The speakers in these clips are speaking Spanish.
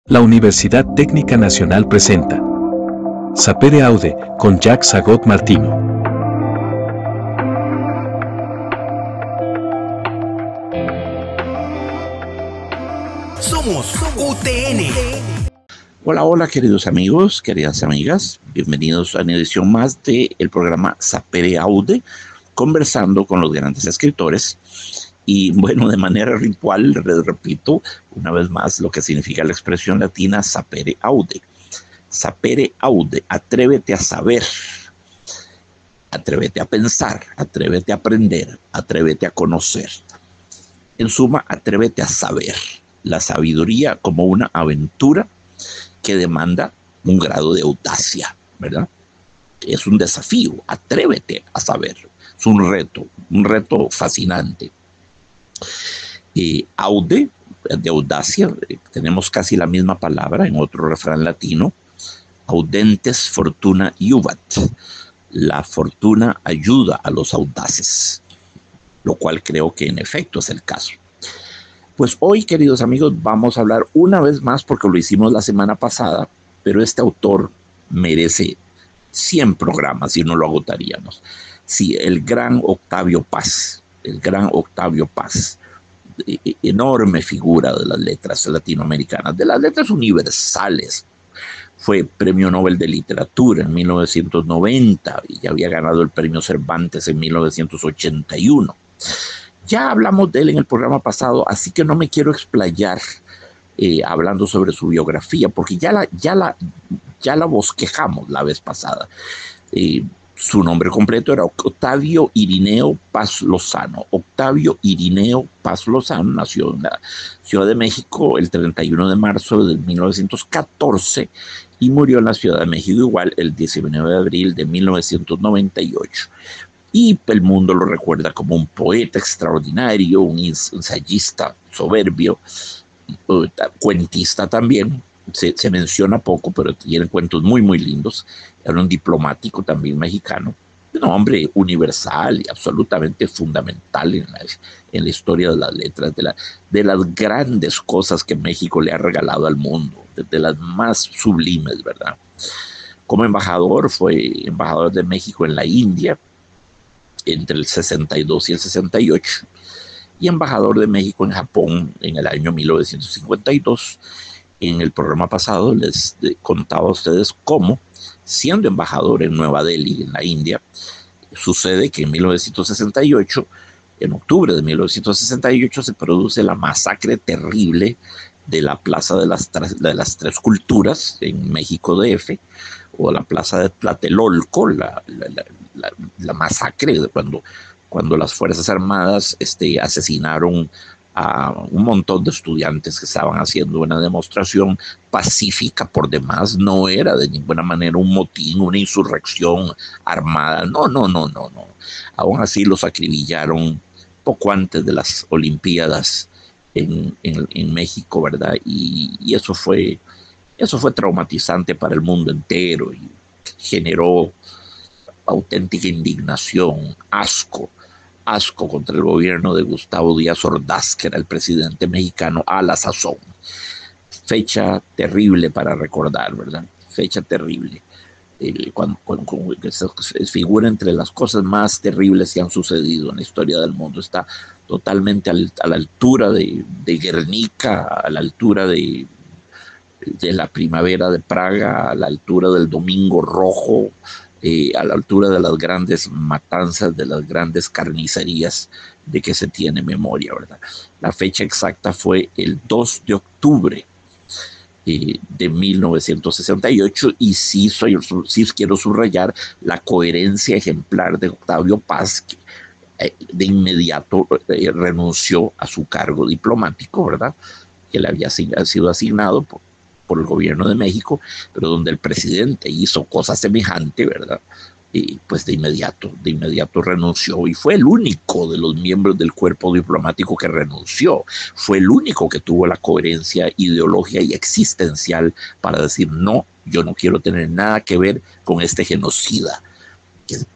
La Universidad Técnica Nacional presenta Sapere Aude con Jacques Agot Martino. Somos UTN. Hola, hola queridos amigos, queridas amigas, bienvenidos a una edición más del programa Sapere Aude, conversando con los grandes escritores. Y bueno, de manera ritual, repito una vez más lo que significa la expresión latina sapere aude. Sapere aude, atrévete a saber, atrévete a pensar, atrévete a aprender, atrévete a conocer. En suma, atrévete a saber. La sabiduría como una aventura que demanda un grado de audacia, ¿verdad? Es un desafío, atrévete a saber. Es un reto fascinante. Aude, de audacia, tenemos casi la misma palabra en otro refrán latino, audentes fortuna iubat, la fortuna ayuda a los audaces, lo cual creo que en efecto es el caso. Pues hoy, queridos amigos, vamos a hablar una vez más, porque lo hicimos la semana pasada, pero este autor merece 100 programas y no lo agotaríamos. Sí, el gran Octavio Paz, enorme figura de las letras latinoamericanas, de las letras universales. Fue Premio Nobel de Literatura en 1990 y ya había ganado el Premio Cervantes en 1981. Ya hablamos de él en el programa pasado, así que no me quiero explayar hablando sobre su biografía, porque ya la bosquejamos la vez pasada. Su nombre completo era Octavio Irineo Paz Lozano. Octavio Irineo Paz Lozano nació en la Ciudad de México el 31 de marzo de 1914 y murió en la Ciudad de México igual el 19 de abril de 1998. Y el mundo lo recuerda como un poeta extraordinario, un ensayista soberbio, cuentista también. Se menciona poco, pero tiene cuentos muy, muy lindos. Era un diplomático también mexicano, un hombre universal y absolutamente fundamental en la historia de las letras, de las grandes cosas que México le ha regalado al mundo, de las más sublimes, ¿verdad? Como embajador, fue embajador de México en la India entre el 62 y el 68, y embajador de México en Japón en el año 1952. En el programa pasado les contaba a ustedes cómo, siendo embajador en Nueva Delhi, en la India, sucede que en 1968, en octubre de 1968, se produce la masacre terrible de la Plaza de las Tres Culturas en México DF, o la Plaza de Tlatelolco, la masacre de cuando las Fuerzas Armadas asesinaron a un montón de estudiantes que estaban haciendo una demostración pacífica por demás. No era de ninguna manera un motín, una insurrección armada. No. Aún así los acribillaron poco antes de las Olimpiadas en México, ¿verdad? Y eso fue traumatizante para el mundo entero y generó auténtica indignación, asco contra el gobierno de Gustavo Díaz Ordaz, que era el presidente mexicano a la sazón. Fecha terrible para recordar, ¿verdad? Fecha terrible. Figura entre las cosas más terribles que han sucedido en la historia del mundo. Está totalmente a la altura de Guernica, a la altura de la primavera de Praga, a la altura del Domingo Rojo, a la altura de las grandes matanzas, de las grandes carnicerías de que se tiene memoria, ¿verdad? La fecha exacta fue el 2 de octubre de 1968, y sí quiero subrayar la coherencia ejemplar de Octavio Paz, que de inmediato renunció a su cargo diplomático, ¿verdad?, que le había sido asignado por el gobierno de México, pero donde el presidente hizo cosa semejante, ¿verdad? Y pues de inmediato renunció, y fue el único de los miembros del cuerpo diplomático que renunció. Fue el único que tuvo la coherencia ideológica y existencial para decir: no, yo no quiero tener nada que ver con este genocida.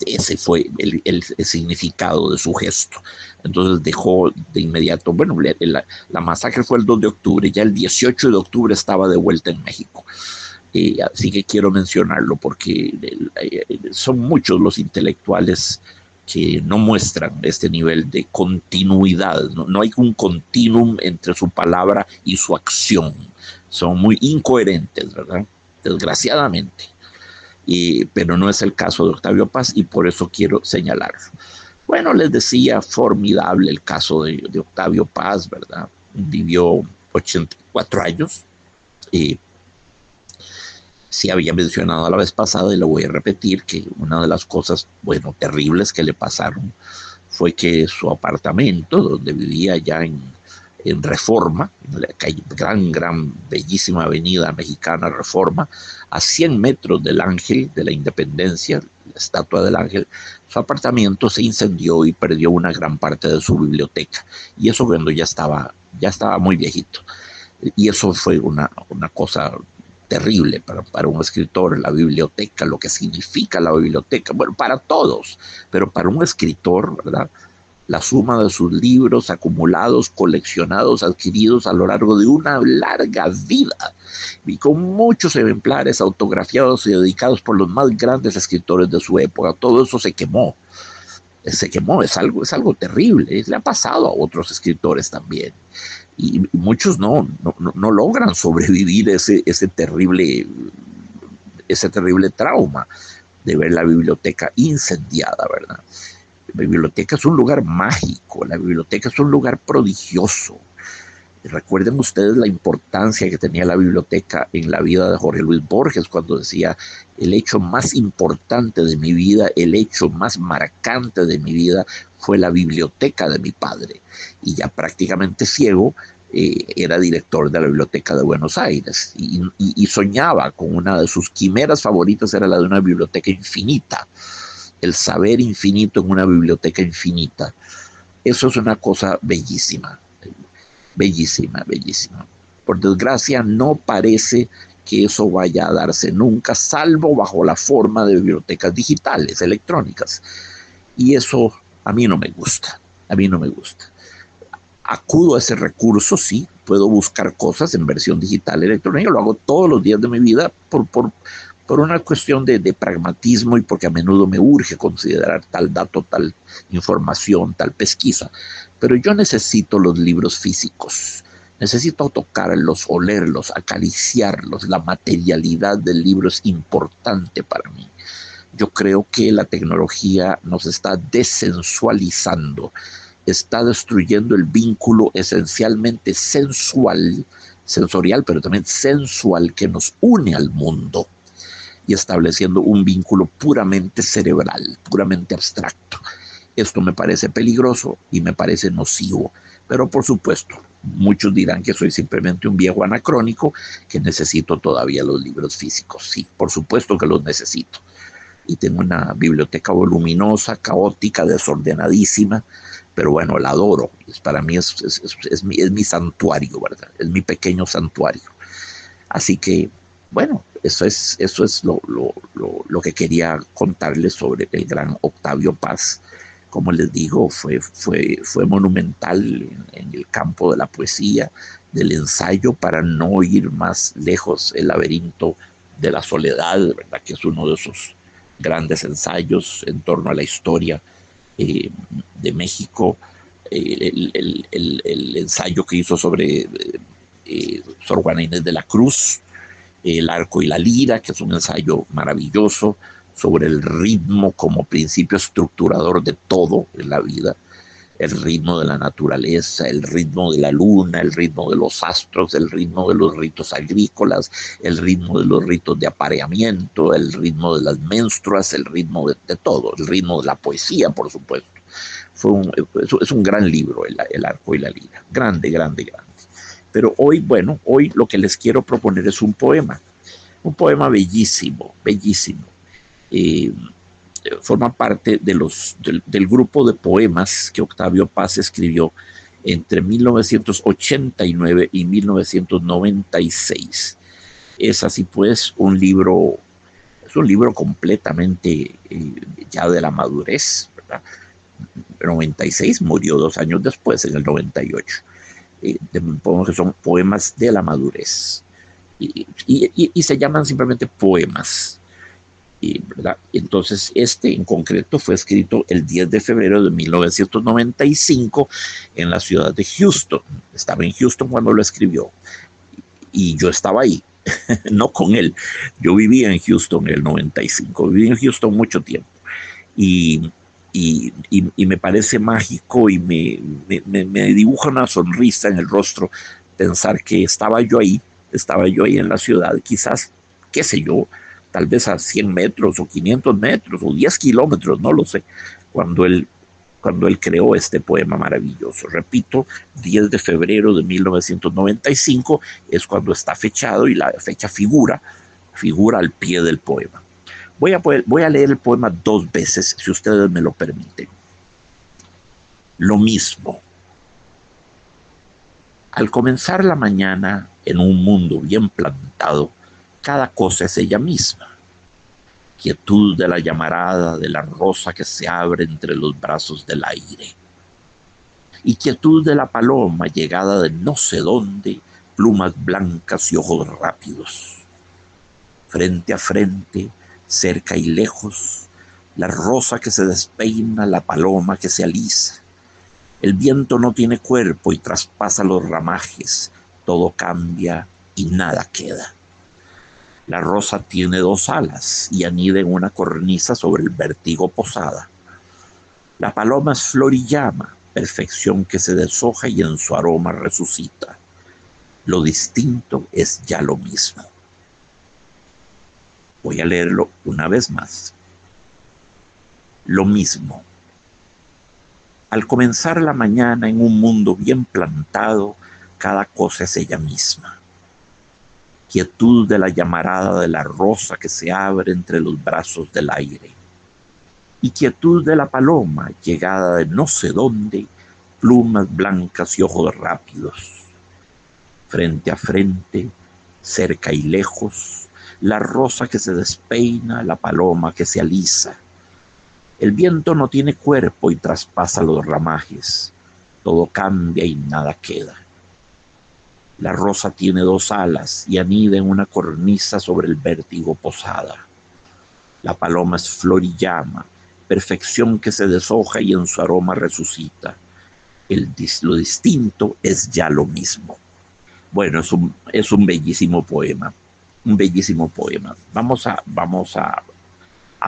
ese fue el significado de su gesto. Entonces dejó de inmediato, bueno, la masacre fue el 2 de octubre, ya el 18 de octubre estaba de vuelta en México. Así que quiero mencionarlo porque son muchos los intelectuales que no muestran este nivel de continuidad. No hay un continuum entre su palabra y su acción. Son muy incoherentes, ¿verdad? Desgraciadamente. Pero no es el caso de Octavio Paz y por eso quiero señalarlo. Bueno, les decía, formidable el caso de Octavio Paz, ¿verdad? Vivió 84 años. Sí había mencionado la vez pasada y lo voy a repetir, que una de las cosas, bueno, terribles que le pasaron fue que su apartamento, donde vivía ya en Reforma, en la calle, gran, bellísima avenida mexicana Reforma, a 100 metros del Ángel de la Independencia, la estatua del Ángel, su apartamento se incendió y perdió una gran parte de su biblioteca. Y eso cuando ya estaba muy viejito. Y eso fue una cosa terrible para un escritor, la biblioteca, lo que significa la biblioteca, bueno, para todos, pero para un escritor, ¿verdad? La suma de sus libros acumulados, coleccionados, adquiridos a lo largo de una larga vida, y con muchos ejemplares autografiados y dedicados por los más grandes escritores de su época. Todo eso se quemó, es algo terrible. Le ha pasado a otros escritores también, y muchos no logran sobrevivir ese terrible trauma de ver la biblioteca incendiada, ¿verdad? La biblioteca es un lugar mágico, la biblioteca es un lugar prodigioso. Recuerden ustedes la importancia que tenía la biblioteca en la vida de Jorge Luis Borges, cuando decía: el hecho más importante de mi vida, el hecho más marcante de mi vida fue la biblioteca de mi padre. Y ya prácticamente ciego, era director de la Biblioteca de Buenos Aires y soñaba con una de sus quimeras favoritas, era la de una biblioteca infinita, el saber infinito en una biblioteca infinita. Eso es una cosa bellísima, bellísima. Por desgracia, no parece que eso vaya a darse nunca, salvo bajo la forma de bibliotecas digitales, electrónicas. Y eso a mí no me gusta. Acudo a ese recurso, sí, puedo buscar cosas en versión digital, electrónica, lo hago todos los días de mi vida por una cuestión de pragmatismo y porque a menudo me urge considerar tal dato, tal información, tal pesquisa. Pero yo necesito los libros físicos, necesito tocarlos, olerlos, acariciarlos. La materialidad del libro es importante para mí. Yo creo que la tecnología nos está desensualizando, está destruyendo el vínculo esencialmente sensorial, pero también sensual, que nos une al mundo, y estableciendo un vínculo puramente cerebral, puramente abstracto. Esto me parece peligroso y me parece nocivo, pero por supuesto, muchos dirán que soy simplemente un viejo anacrónico, que necesito todavía los libros físicos. Sí, por supuesto que los necesito. Y tengo una biblioteca voluminosa, caótica, desordenadísima, pero bueno, la adoro. Para mí es mi santuario, ¿verdad? Es mi pequeño santuario. Así que, bueno, eso es lo que quería contarles sobre el gran Octavio Paz. Como les digo, fue monumental en el campo de la poesía, del ensayo, para no ir más lejos. El laberinto de la soledad, ¿verdad? Que es uno de esos grandes ensayos en torno a la historia de México. El ensayo que hizo sobre Sor Juana Inés de la Cruz, El arco y la lira, que es un ensayo maravilloso sobre el ritmo como principio estructurador de todo en la vida, el ritmo de la naturaleza, el ritmo de la luna, el ritmo de los astros, el ritmo de los ritos agrícolas, el ritmo de los ritos de apareamiento, el ritmo de las menstruas, el ritmo de todo, el ritmo de la poesía, por supuesto. Es un gran libro, el arco y la lira, grande. Pero hoy lo que les quiero proponer es un poema bellísimo. Forma parte del grupo de poemas que Octavio Paz escribió entre 1989 y 1996. Es así pues un libro Es un libro completamente ya de la madurez, ¿verdad? En 96 murió 2 años después, en el 98. Podemos que son poemas de la madurez. Y se llaman simplemente poemas. ¿Verdad? Entonces, este en concreto fue escrito el 10 de febrero de 1995 en la ciudad de Houston. Estaba en Houston cuando lo escribió. Y yo estaba ahí, no con él. Yo vivía en Houston en el 95. Viví en Houston mucho tiempo. Y me parece mágico y me dibuja una sonrisa en el rostro pensar que estaba yo ahí en la ciudad, quizás, qué sé yo, tal vez a 100 metros o 500 metros o 10 kilómetros, no lo sé, cuando él creó este poema maravilloso. Repito, 10 de febrero de 1995 es cuando está fechado y la fecha figura al pie del poema. Voy a leer el poema 2 veces, si ustedes me lo permiten. Lo mismo. Al comenzar la mañana en un mundo bien plantado, cada cosa es ella misma. Quietud de la llamarada de la rosa que se abre entre los brazos del aire. Y quietud de la paloma llegada de no sé dónde, plumas blancas y ojos rápidos. Frente a frente, cerca y lejos, la rosa que se despeina, la paloma que se alisa. El viento no tiene cuerpo y traspasa los ramajes, todo cambia y nada queda. La rosa tiene 2 alas y anida en una cornisa sobre el vértigo posada. La paloma es flor y llama, perfección que se deshoja y en su aroma resucita. Lo distinto es ya lo mismo. Voy a leerlo una vez más. Lo mismo. Al comenzar la mañana en un mundo bien plantado, cada cosa es ella misma. Quietud de la llamarada de la rosa que se abre entre los brazos del aire. Y quietud de la paloma, llegada de no sé dónde, plumas blancas y ojos rápidos. Frente a frente, cerca y lejos, la rosa que se despeina, la paloma que se alisa. El viento no tiene cuerpo y traspasa los ramajes. Todo cambia y nada queda. La rosa tiene 2 alas y anida en una cornisa sobre el vértigo posada. La paloma es flor y llama, perfección que se deshoja y en su aroma resucita. Lo distinto es ya lo mismo. Bueno, es un bellísimo poema. Un bellísimo poema. Vamos a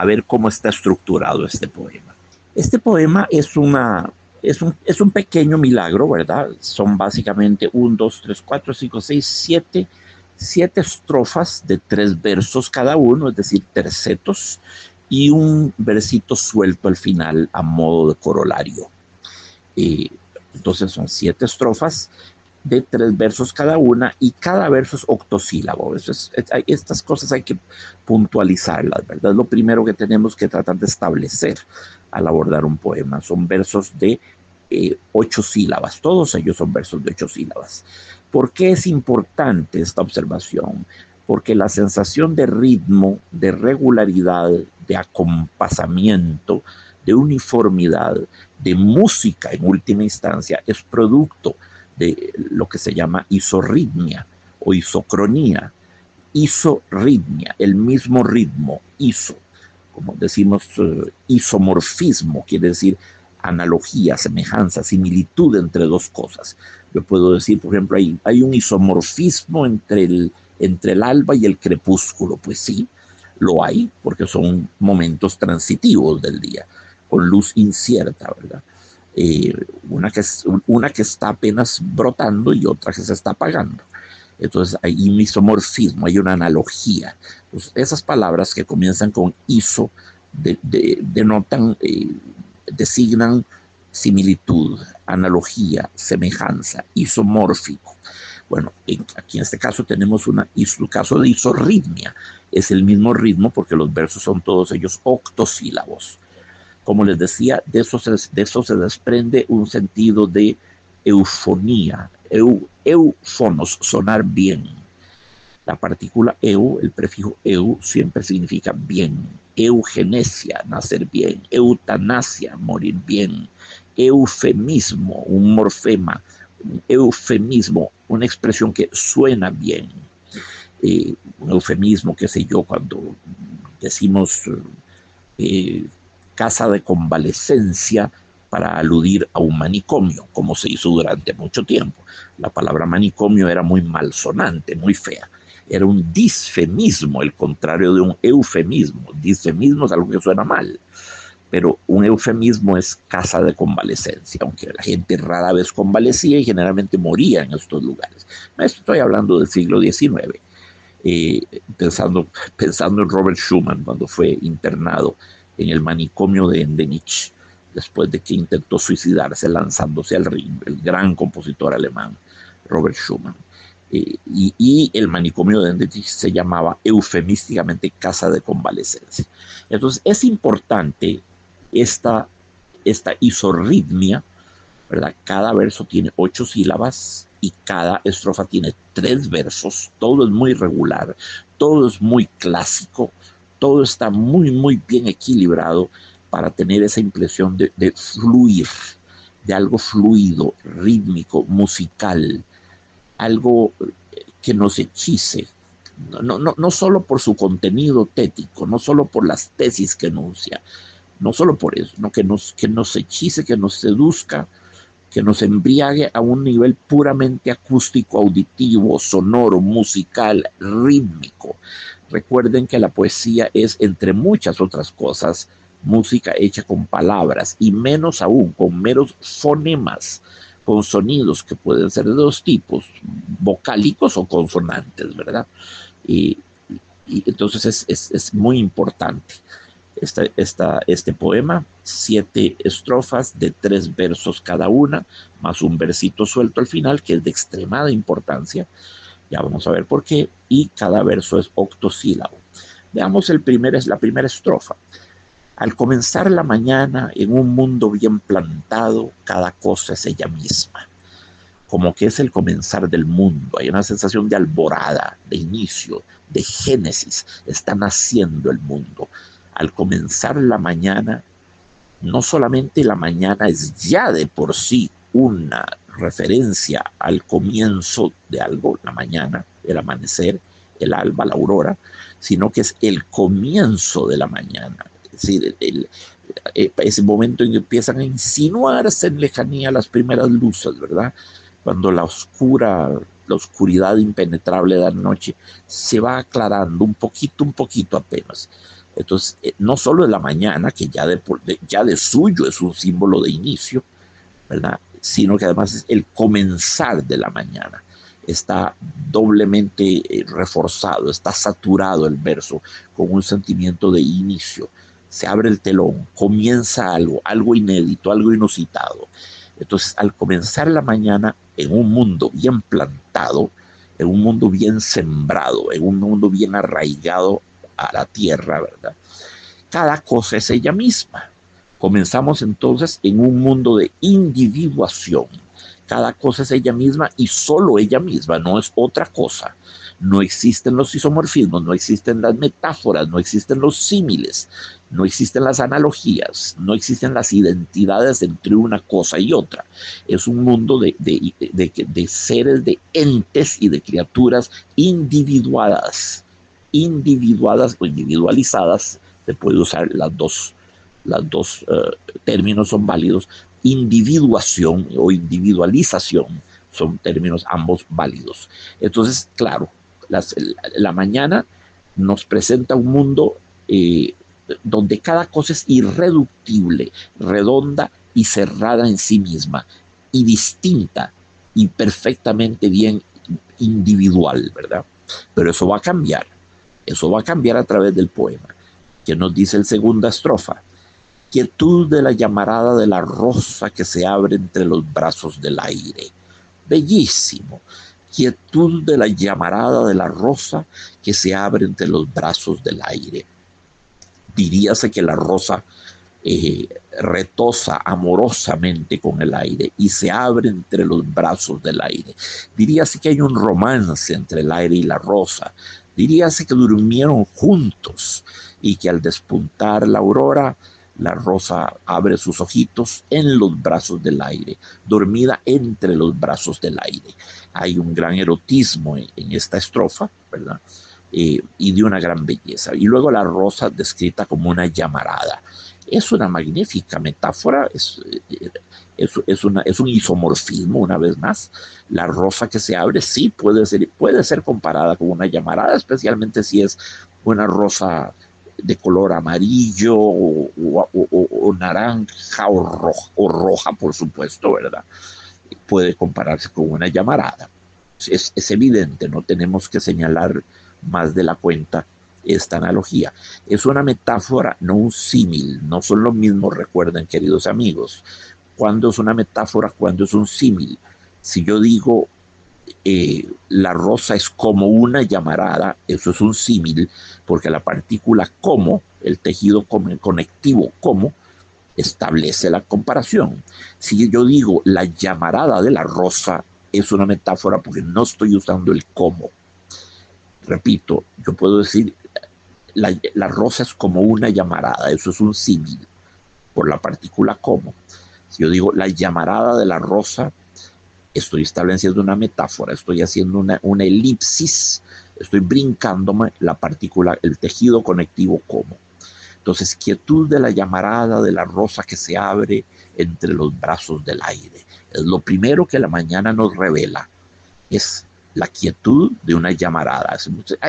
ver cómo está estructurado este poema. Este poema es un pequeño milagro, ¿verdad? Son básicamente 1, 2, 3, 4, 5, 6, 7 estrofas de 3 versos cada uno, es decir, tercetos, y un versito suelto al final a modo de corolario. Entonces son 7 estrofas de 3 versos cada una y cada verso es octosílabo. Estas cosas hay que puntualizarlas, ¿verdad? Lo primero que tenemos que tratar de establecer al abordar un poema. Son versos de 8 sílabas, todos ellos son versos de 8 sílabas. ¿Por qué es importante esta observación? Porque la sensación de ritmo, de regularidad, de acompasamiento, de uniformidad, de música en última instancia, es producto de lo que se llama isorritmia o isocronía. Isorritmia, el mismo ritmo, como decimos, isomorfismo, quiere decir analogía, semejanza, similitud entre 2 cosas. Yo puedo decir, por ejemplo, hay un isomorfismo entre el alba y el crepúsculo. Pues sí, lo hay, porque son momentos transitivos del día, con luz incierta, ¿verdad? Una que está apenas brotando y otra que se está apagando. Entonces hay un isomorfismo, hay una analogía. Entonces, esas palabras que comienzan con iso denotan, designan similitud, analogía, semejanza, isomórfico. Bueno, aquí en este caso tenemos un caso de isorritmia. Es el mismo ritmo porque los versos son todos ellos octosílabos. Como les decía, de eso se desprende un sentido de eufonía, eufonos, sonar bien. La partícula eu, el prefijo eu, siempre significa bien. Eugenesia, nacer bien. Eutanasia, morir bien. Eufemismo, un morfema. Un eufemismo, una expresión que suena bien. Un eufemismo, qué sé yo, cuando decimos casa de convalecencia para aludir a un manicomio, como se hizo durante mucho tiempo. La palabra manicomio era muy malsonante, muy fea. Era un disfemismo, el contrario de un eufemismo. Disfemismo es algo que suena mal, pero un eufemismo es casa de convalecencia, aunque la gente rara vez convalecía y generalmente moría en estos lugares. Estoy hablando del siglo XIX. Pensando en Robert Schumann cuando fue internado en el manicomio de Endenich, después de que intentó suicidarse lanzándose al Rin, el gran compositor alemán Robert Schumann. Y el manicomio de Endenich se llamaba eufemísticamente casa de convalecencia. Entonces es importante esta isorritmia, ¿verdad? Cada verso tiene 8 sílabas y cada estrofa tiene 3 versos. Todo es muy regular, todo es muy clásico, todo está muy, muy bien equilibrado para tener esa impresión de fluir, de algo fluido, rítmico, musical, algo que nos hechice. No solo por su contenido tético, no solo por las tesis que enuncia, no solo por eso, no, que nos hechice, que nos seduzca, que nos embriague a un nivel puramente acústico, auditivo, sonoro, musical, rítmico. Recuerden que la poesía es, entre muchas otras cosas, música hecha con palabras y menos aún con meros fonemas, con sonidos que pueden ser de 2 tipos, vocálicos o consonantes, ¿verdad? Y entonces es muy importante este poema, 7 estrofas de 3 versos cada una, más un versito suelto al final, que es de extremada importancia. Ya vamos a ver por qué. Y cada verso es octosílabo. Veamos la primera estrofa. Al comenzar la mañana en un mundo bien plantado, cada cosa es ella misma. Como que es el comenzar del mundo. Hay una sensación de alborada, de inicio, de génesis. Está naciendo el mundo. Al comenzar la mañana, no solamente la mañana es ya de por sí una referencia al comienzo de algo, la mañana, el amanecer, el alba, la aurora, sino que es el comienzo de la mañana. Es decir, ese momento en que empiezan a insinuarse en lejanía las primeras luces, ¿verdad? Cuando la oscuridad impenetrable de la noche se va aclarando un poquito apenas. Entonces, no solo es la mañana, que ya de suyo es un símbolo de inicio, ¿verdad? Sino que además es el comenzar de la mañana. Está doblemente reforzado, está saturado el verso con un sentimiento de inicio. Se abre el telón, comienza algo inédito, algo inusitado. Entonces, al comenzar la mañana en un mundo bien plantado, en un mundo bien sembrado, en un mundo bien arraigado a la tierra, ¿verdad? Cada cosa es ella misma. Comenzamos entonces en un mundo de individuación. Cada cosa es ella misma y solo ella misma, no es otra cosa. No existen los isomorfismos, no existen las metáforas, no existen los símiles, no existen las analogías, no existen las identidades entre una cosa y otra. Es un mundo de seres, de entes y de criaturas individuadas o individualizadas. Se puede usar las dos términos son válidos. Individuación o individualización son términos ambos válidos. Entonces, claro, la mañana nos presenta un mundo donde cada cosa es irreductible, redonda y cerrada en sí misma, y distinta y perfectamente bien individual, ¿verdad? Pero eso va a cambiar. Eso va a cambiar a través del poema, que nos dice la segunda estrofa. Quietud de la llamarada de la rosa que se abre entre los brazos del aire. Bellísimo. Quietud de la llamarada de la rosa que se abre entre los brazos del aire. Diríase que la rosa retosa amorosamente con el aire y se abre entre los brazos del aire. Diríase que hay un romance entre el aire y la rosa. Diríase que durmieron juntos y que al despuntar la aurora, la rosa abre sus ojitos en los brazos del aire, dormida entre los brazos del aire. Hay un gran erotismo en esta estrofa, ¿verdad? Y de una gran belleza. Y luego la rosa descrita como una llamarada. Es una magnífica metáfora, es un isomorfismo, una vez más. La rosa que se abre sí puede ser comparada con una llamarada, especialmente si es una rosa de color amarillo o naranja o roja, por supuesto, ¿verdad? Puede compararse con una llamarada. Es evidente, no tenemos que señalar más de la cuenta esta analogía. Es una metáfora, no un símil, no son lo mismo, recuerden, queridos amigos. ¿Cuándo es una metáfora? ¿Cuándo es un símil? Si yo digo la rosa es como una llamarada, eso es un símil, porque la partícula como, el tejido conectivo como, establece la comparación. Si yo digo la llamarada de la rosa, es una metáfora porque no estoy usando el como. Repito, yo puedo decir la rosa es como una llamarada, eso es un símil por la partícula como. Si yo digo la llamarada de la rosa, estoy estableciendo una metáfora, estoy haciendo una elipsis, estoy brincándome la partícula, el tejido conectivo como. Entonces, quietud de la llamarada de la rosa que se abre entre los brazos del aire. Es lo primero que la mañana nos revela, es la quietud de una llamarada.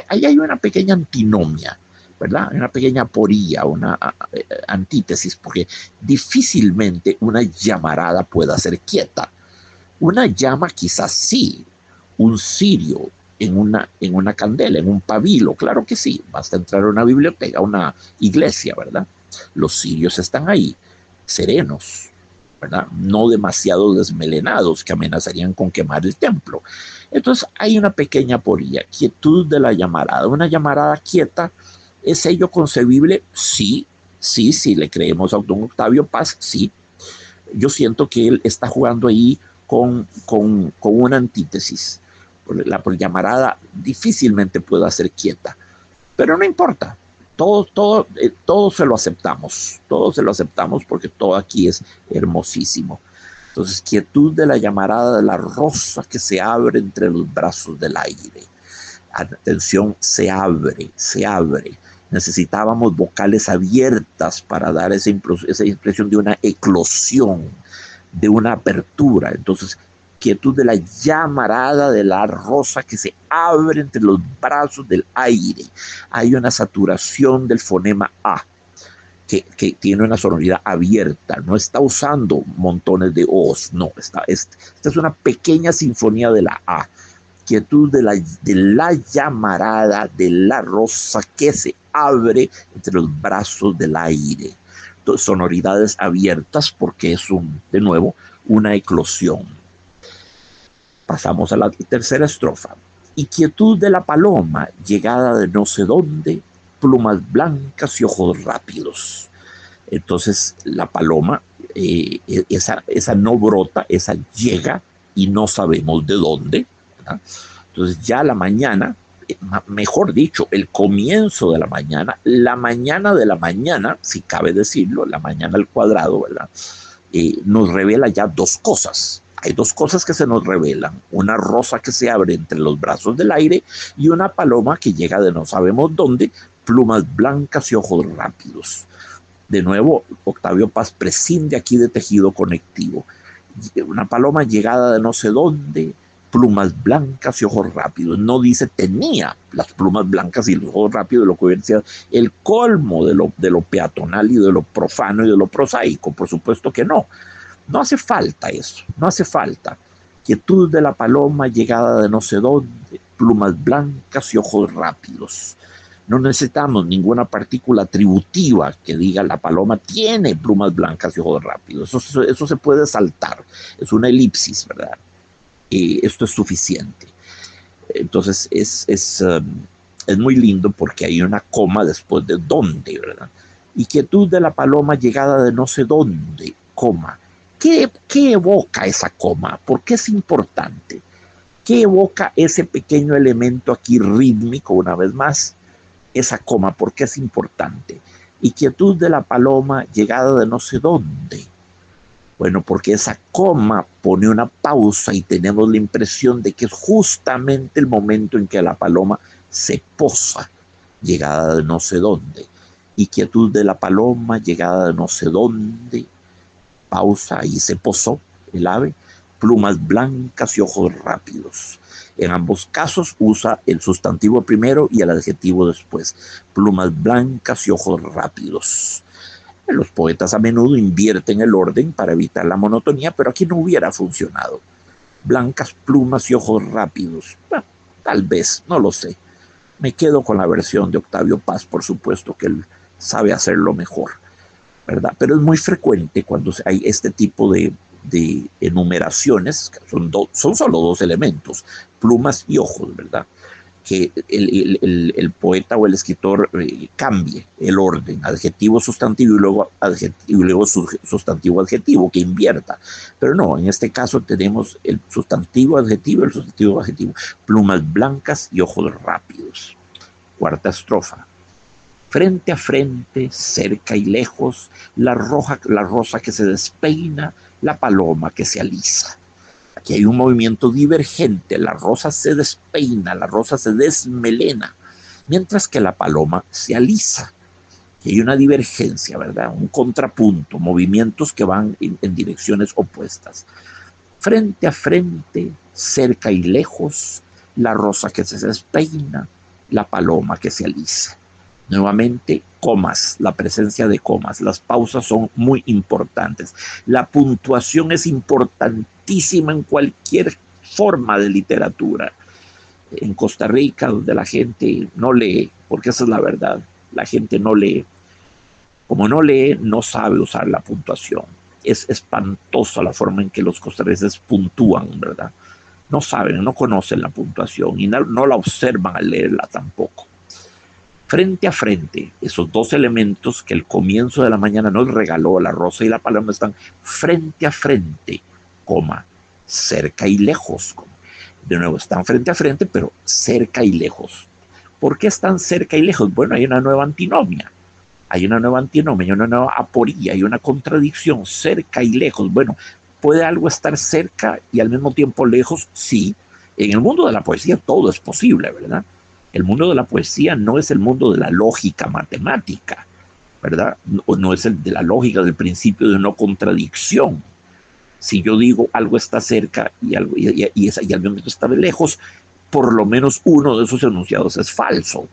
Ahí hay una pequeña antinomia, ¿verdad? Una pequeña aporía, una antítesis, porque difícilmente una llamarada pueda ser quieta. Una llama quizás sí, un cirio en una candela, en un pabilo, claro que sí, basta entrar a una biblioteca, a una iglesia, ¿verdad? Los cirios están ahí, serenos, ¿verdad? No demasiado desmelenados que amenazarían con quemar el templo. Entonces hay una pequeña aporía, quietud de la llamarada. Una llamarada quieta, ¿es ello concebible? Sí, le creemos a don Octavio Paz, sí. Yo siento que él está jugando ahí con una antítesis. La llamarada difícilmente puede ser quieta, pero no importa, todo se lo aceptamos, porque todo aquí es hermosísimo. Entonces, quietud de la llamarada de la rosa que se abre entre los brazos del aire. Atención, se abre. Necesitábamos vocales abiertas para dar esa impresión de una eclosión, de una apertura. Entonces, quietud de la llamarada de la rosa que se abre entre los brazos del aire. Hay una saturación del fonema A, que tiene una sonoridad abierta, no está usando montones de O's, no, esta es una pequeña sinfonía de la A. Quietud de la llamarada de la rosa que se abre entre los brazos del aire. Entonces, sonoridades abiertas porque es de nuevo una eclosión. Pasamos a la tercera estrofa. Y quietud de la paloma, llegada de no sé dónde, plumas blancas y ojos rápidos. Entonces la paloma, esa no brota, esa llega y no sabemos de dónde, ¿verdad? Entonces ya la mañana, mejor dicho, el comienzo de la mañana de la mañana, si cabe decirlo, la mañana al cuadrado, ¿verdad? Nos revela ya dos cosas. Hay dos cosas que se nos revelan, una rosa que se abre entre los brazos del aire y una paloma que llega de no sabemos dónde, plumas blancas y ojos rápidos. De nuevo, Octavio Paz prescinde aquí de tejido conectivo. Una paloma llegada de no sé dónde, plumas blancas y ojos rápidos. No dice tenía las plumas blancas y los ojos rápidos, lo que hubiera sido el colmo de lo peatonal y de lo profano y de lo prosaico. Por supuesto que no. No hace falta eso, no hace falta. Quietud de la paloma, llegada de no sé dónde, plumas blancas y ojos rápidos. No necesitamos ninguna partícula atributiva que diga la paloma tiene plumas blancas y ojos rápidos. Eso se puede saltar, es una elipsis, ¿verdad? Esto es suficiente. Entonces es muy lindo porque hay una coma después de dónde, ¿verdad? Inquietud de la paloma llegada de no sé dónde, coma. ¿Qué evoca esa coma? ¿Por qué es importante? ¿Qué evoca ese pequeño elemento aquí rítmico, una vez más? Esa coma, ¿por qué es importante? Inquietud de la paloma llegada de no sé dónde. Bueno, porque esa coma pone una pausa y tenemos la impresión de que es justamente el momento en que la paloma se posa, llegada de no sé dónde. Inquietud de la paloma llegada de no sé dónde. Pausa y se posó el ave. Plumas blancas y ojos rápidos. En ambos casos usa el sustantivo primero y el adjetivo después. Plumas blancas y ojos rápidos. Los poetas a menudo invierten el orden para evitar la monotonía, pero aquí no hubiera funcionado. Blancas plumas y ojos rápidos. Bueno, tal vez, no lo sé. Me quedo con la versión de Octavio Paz, por supuesto que él sabe hacerlo mejor, ¿verdad? Pero es muy frecuente cuando hay este tipo de enumeraciones, que son solo dos elementos, plumas y ojos, ¿verdad? Que el poeta o el escritor cambie el orden, adjetivo, sustantivo y luego sustantivo, adjetivo, que invierta. Pero no, en este caso tenemos el sustantivo, adjetivo, el sustantivo, adjetivo, plumas blancas y ojos rápidos. Cuarta estrofa. Frente a frente, cerca y lejos, la rosa que se despeina, la paloma que se alisa. Aquí hay un movimiento divergente, la rosa se despeina, la rosa se desmelena, mientras que la paloma se alisa. Aquí hay una divergencia, ¿verdad? Un contrapunto, movimientos que van en direcciones opuestas. Frente a frente, cerca y lejos, la rosa que se despeina, la paloma que se alisa. Nuevamente, comas, la presencia de comas. Las pausas son muy importantes. La puntuación es importantísima en cualquier forma de literatura. En Costa Rica, donde la gente no lee, porque esa es la verdad, la gente no lee. Como no lee, no sabe usar la puntuación. Es espantosa la forma en que los costarricenses puntúan, ¿verdad? No saben, no conocen la puntuación y no la observan al leerla tampoco. Frente a frente, esos dos elementos que el comienzo de la mañana nos regaló, la rosa y la paloma, están frente a frente, coma, cerca y lejos. Coma. De nuevo, están frente a frente, pero cerca y lejos. ¿Por qué están cerca y lejos? Bueno, hay una nueva antinomia. Hay una nueva aporía, hay una contradicción, cerca y lejos. Bueno, ¿puede algo estar cerca y al mismo tiempo lejos? Sí. En el mundo de la poesía todo es posible, ¿verdad? El mundo de la poesía no es el mundo de la lógica matemática, ¿verdad? No es el de la lógica del principio de no contradicción. Si yo digo algo está cerca y al mismo tiempo está lejos, por lo menos uno de esos enunciados es falso.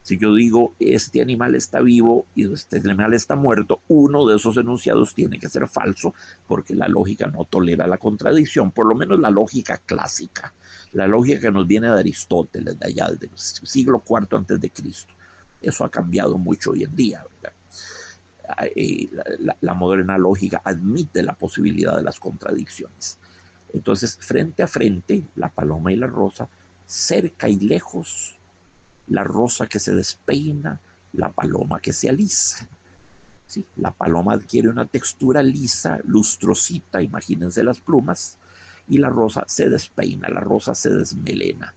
Si yo digo este animal está vivo y este animal está muerto, uno de esos enunciados tiene que ser falso, porque la lógica no tolera la contradicción, por lo menos la lógica clásica. La lógica que nos viene de Aristóteles, de allá del siglo IV antes de Cristo. Eso ha cambiado mucho hoy en día, ¿verdad? La moderna lógica admite la posibilidad de las contradicciones. Entonces, frente a frente, la paloma y la rosa, cerca y lejos, la rosa que se despeina, la paloma que se alisa. ¿Sí? La paloma adquiere una textura lisa, lustrosita, imagínense las plumas, y la rosa se despeina, la rosa se desmelena.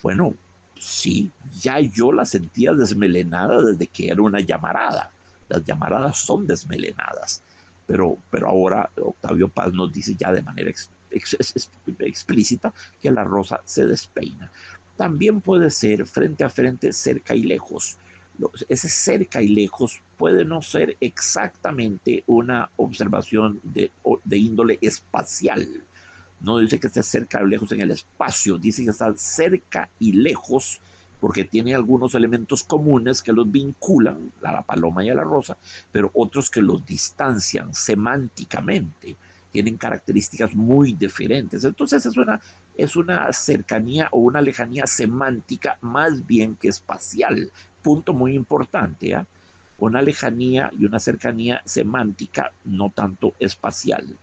Bueno, sí, ya yo la sentía desmelenada desde que era una llamarada. Las llamaradas son desmelenadas, pero ahora Octavio Paz nos dice ya de manera explícita que la rosa se despeina. También puede ser frente a frente, cerca y lejos. Ese cerca y lejos puede no ser exactamente una observación de índole espacial. No dice que esté cerca o lejos en el espacio, dice que está cerca y lejos porque tiene algunos elementos comunes que los vinculan a la paloma y a la rosa, pero otros que los distancian semánticamente, tienen características muy diferentes. Entonces es una cercanía o una lejanía semántica más bien que espacial. Punto muy importante, ¿eh? Una lejanía y una cercanía semántica, no tanto espacial.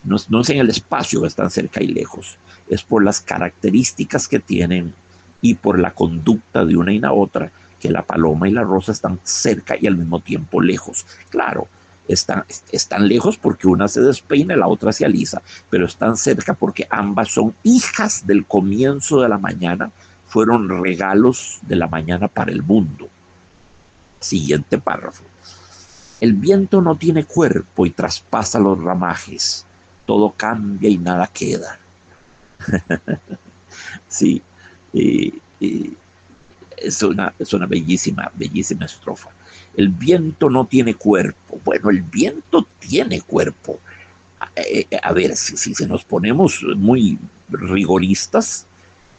No es en el espacio que están cerca y lejos, es por las características que tienen y por la conducta de una y la otra que la paloma y la rosa están cerca y al mismo tiempo lejos. Claro, están lejos porque una se despeina y la otra se alisa, pero están cerca porque ambas son hijas del comienzo de la mañana, fueron regalos de la mañana para el mundo. Siguiente párrafo. El viento no tiene cuerpo y traspasa los ramajes. Todo cambia y nada queda. Sí, es una bellísima estrofa. El viento no tiene cuerpo. Bueno, el viento tiene cuerpo. A ver, si nos ponemos muy rigoristas,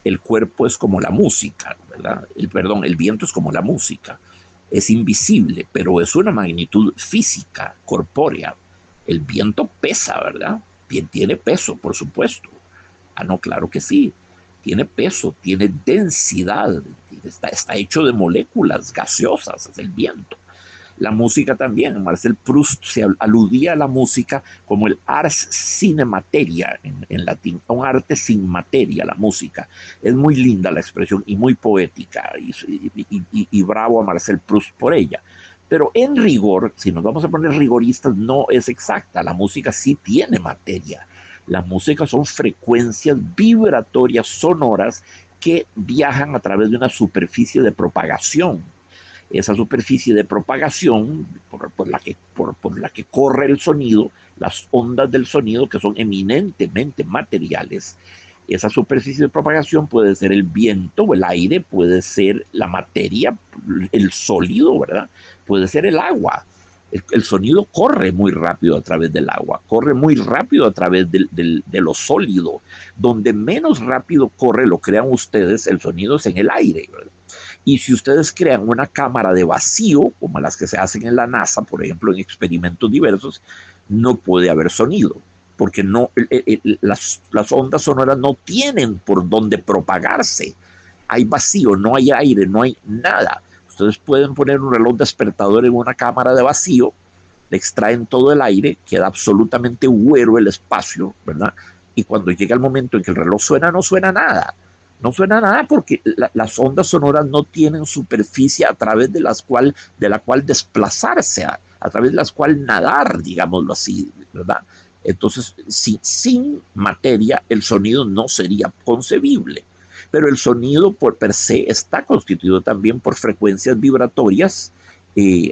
el cuerpo es como la música, ¿verdad? El viento es como la música. Es invisible, pero es una magnitud física, corpórea. El viento pesa, ¿verdad? Tiene peso, por supuesto. Ah, no, claro que sí. Tiene peso, tiene densidad, está hecho de moléculas gaseosas, es el viento. La música también, Marcel Proust se aludía a la música como el ars sine materia en latín, un arte sin materia, la música. Es muy linda la expresión y muy poética, y bravo a Marcel Proust por ella. Pero en rigor, si nos vamos a poner rigoristas, no es exacta. La música sí tiene materia. La música son frecuencias vibratorias sonoras que viajan a través de una superficie de propagación. Esa superficie de propagación por la que corre el sonido, las ondas del sonido que son eminentemente materiales, esa superficie de propagación puede ser el viento o el aire, puede ser la materia, el sólido, ¿verdad? Puede ser el agua. El sonido corre muy rápido a través del agua, corre muy rápido a través de lo sólido. Donde menos rápido corre, lo crean ustedes, el sonido es en el aire, ¿verdad? Y si ustedes crean una cámara de vacío, como las que se hacen en la NASA, por ejemplo, en experimentos diversos, no puede haber sonido, porque las ondas sonoras no tienen por dónde propagarse. Hay vacío, no hay aire, no hay nada. Ustedes pueden poner un reloj despertador en una cámara de vacío, le extraen todo el aire, queda absolutamente güero el espacio, ¿verdad? Y cuando llega el momento en que el reloj suena, no suena nada. No suena nada porque las ondas sonoras no tienen superficie a través de la cual desplazarse, a través de las cual nadar, digámoslo así, ¿verdad? Entonces, sin materia, el sonido no sería concebible. Pero el sonido por per se está constituido también por frecuencias vibratorias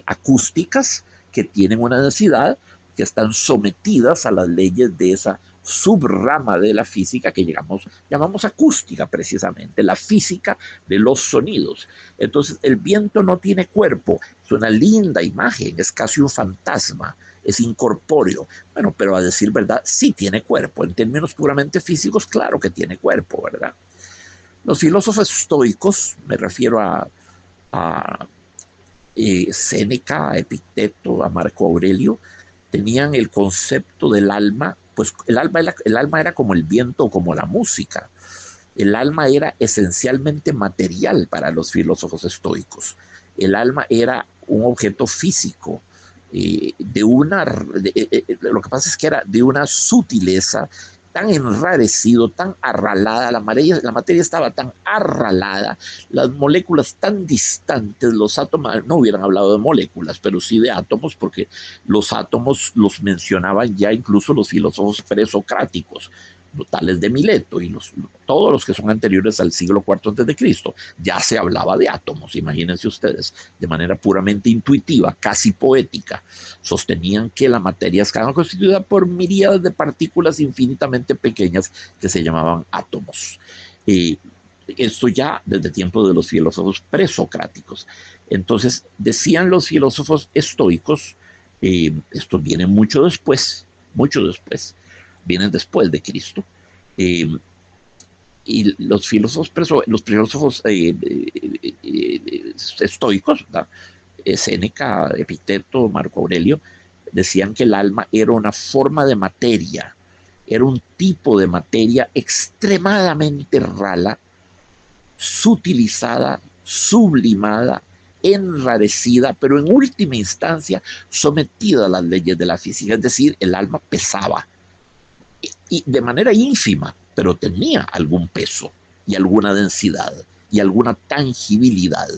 acústicas que tienen una densidad, que están sometidas a las leyes de esa subrama de la física que llamamos acústica, precisamente, la física de los sonidos. Entonces, el viento no tiene cuerpo, es una linda imagen, es casi un fantasma, es incorpóreo. Bueno, pero a decir verdad, sí tiene cuerpo. En términos puramente físicos, claro que tiene cuerpo, ¿verdad? Los filósofos estoicos, me refiero a Séneca, a Epicteto, a Marco Aurelio, tenían el concepto del alma, pues el alma era como el viento o como la música. El alma era esencialmente material para los filósofos estoicos. El alma era un objeto físico, lo que pasa es que era de una sutileza tan enrarecido, tan arralada, la materia estaba tan arralada, las moléculas tan distantes, los átomos, no hubieran hablado de moléculas, pero sí de átomos, porque los átomos los mencionaban ya incluso los filósofos presocráticos, tales de Mileto y todos los que son anteriores al siglo IV a.C., ya se hablaba de átomos, imagínense ustedes, de manera puramente intuitiva, casi poética. Sostenían que la materia estaba constituida por miríadas de partículas infinitamente pequeñas que se llamaban átomos. Esto ya desde tiempo de los filósofos presocráticos. Entonces, decían los filósofos estoicos, esto viene mucho después, vienen después de Cristo, y los filósofos estoicos, ¿verdad? Séneca, Epicteto, Marco Aurelio, decían que el alma era una forma de materia, era un tipo de materia extremadamente rala, sutilizada, sublimada, enrarecida, pero en última instancia sometida a las leyes de la física, es decir, el alma pesaba, y de manera ínfima, pero tenía algún peso y alguna densidad y alguna tangibilidad.